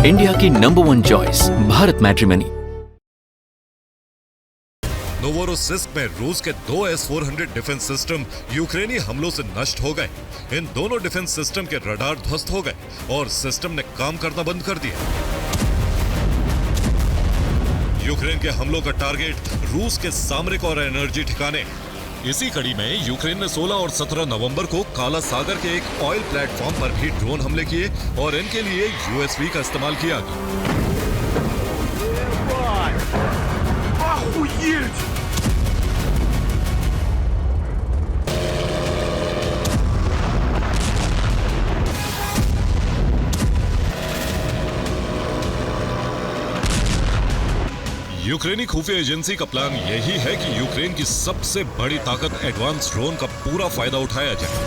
India की number 1 choice Bharat matrimony. Novorossiysk में रूस के 2 S-400 डिफेंस सिस्टम यूक्रेनी हमलों से नष्ट हो गए। इन दोनों डिफेंस सिस्टम के रडार ध्वस्त हो गए और सिस्टम ने काम करना बंद कर दिया। यूक्रेन के हमलों का टारगेट रूस के सामरिक और एनर्जी ठिकाने। इसी कड़ी में यूक्रेन ने 16 और 17 नवंबर को काला सागर के एक ऑयल प्लेटफॉर्म पर भी ड्रोन हमले किए और इनके लिए USV का इस्तेमाल किया गया। यूक्रेनी खुफिया एजेंसी का प्लान यही है कि यूक्रेन की सबसे बड़ी ताकत एडवांस ड्रोन का पूरा फायदा उठाया जाए।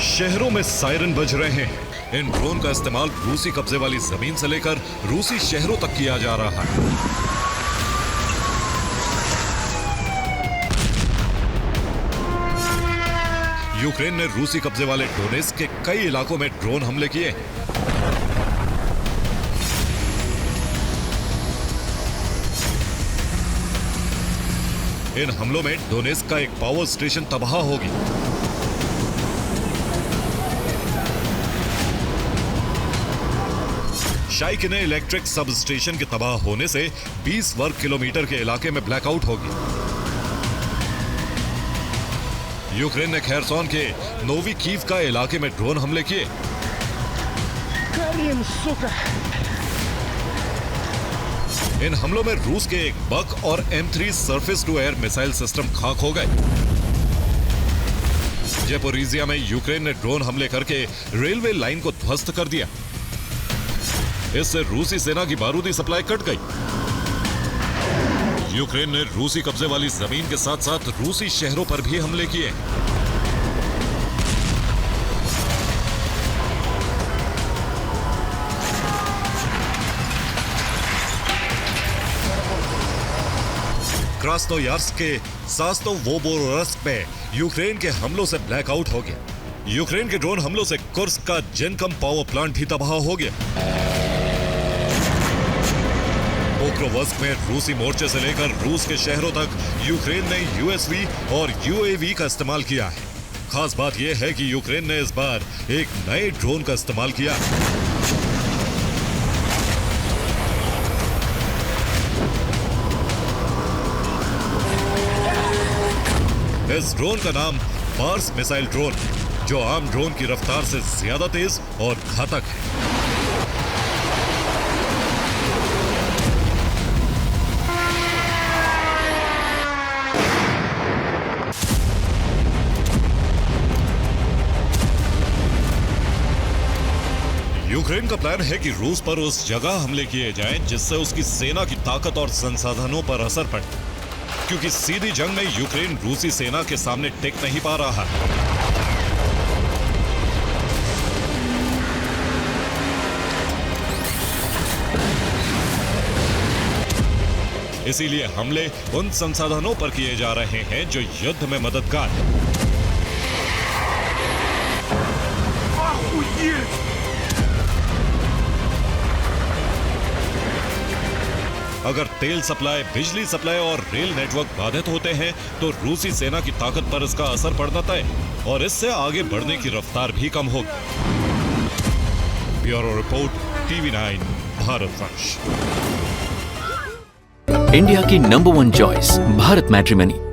शहरों में सायरन बज रहे हैं। इन ड्रोन का इस्तेमाल रूसी कब्जे वाली जमीन से लेकर रूसी शहरों तक किया जा रहा है। यूक्रेन ने रूसी कब्जे वाले डोनेट्स्क के कई इलाकों में ड्रोन हमले किए। इन हमलों में डोनेट्स्क का एक पावर स्टेशन तबाह हो गया। शाइकिने इलेक्ट्रिक सब स्टेशन के तबाह होने से 20 वर्ग किलोमीटर के इलाके में ब्लैकआउट हो गया। यूक्रेन ने खेरसोन के नोवी कीव का इलाके में ड्रोन हमले किए। इन हमलों में रूस के एक बक और M3 surface to air missile system खाक हो गए। ज़ेपोरिजिया में यूक्रेन ने ड्रोन हमले करके रेलवे लाइन को ध्वस्त कर दिया। इससे रूसी सेना की बारूदी सप्लाई कट गई। यूक्रेन ने रूसी कब्जे वाली जमीन के साथ साथ रूसी शहरों पर भी हमले किए। क्रास्नोयार्स्क के सास्तोवोबोरोव्स्क में यूक्रेन के हमलों से ब्लैकआउट हो गया। यूक्रेन के ड्रोन हमलों से कुर्स्क का जेनकम पावर प्लांट भी तबाह हो गया। पोक्रोवस्क में रूसी मोर्चे से लेकर रूस के शहरों तक यूक्रेन ने USV और UAV का इस्तेमाल किया है। खास बात यह है कि यूक्रेन ने इस बार एक नए ड्रोन का इस्तेमाल किया है। इस ड्रोन का नाम पार्स मिसाइल ड्रोन, जो आम ड्रोन की रफ्तार से ज्यादा तेज और घातक है। यूक्रेन का प्लान है कि रूस पर उस जगह हमले किए जाएं जिससे उसकी सेना की ताकत और संसाधनों पर असर पड़े, क्योंकि सीधी जंग में यूक्रेन रूसी सेना के सामने टिक नहीं पा रहा है। इसीलिए हमले उन संसाधनों पर किए जा रहे हैं जो युद्ध में मददगार हैं। अगर तेल सप्लाई, बिजली सप्लाई और रेल नेटवर्क बाधित होते हैं तो रूसी सेना की ताकत पर इसका असर पड़ना तय और इससे आगे बढ़ने की रफ्तार भी कम होगी। ब्यूरो रिपोर्ट, TV9 भारत वर्ष। इंडिया की नंबर 1 चॉइस भारत मैट्रिमनी।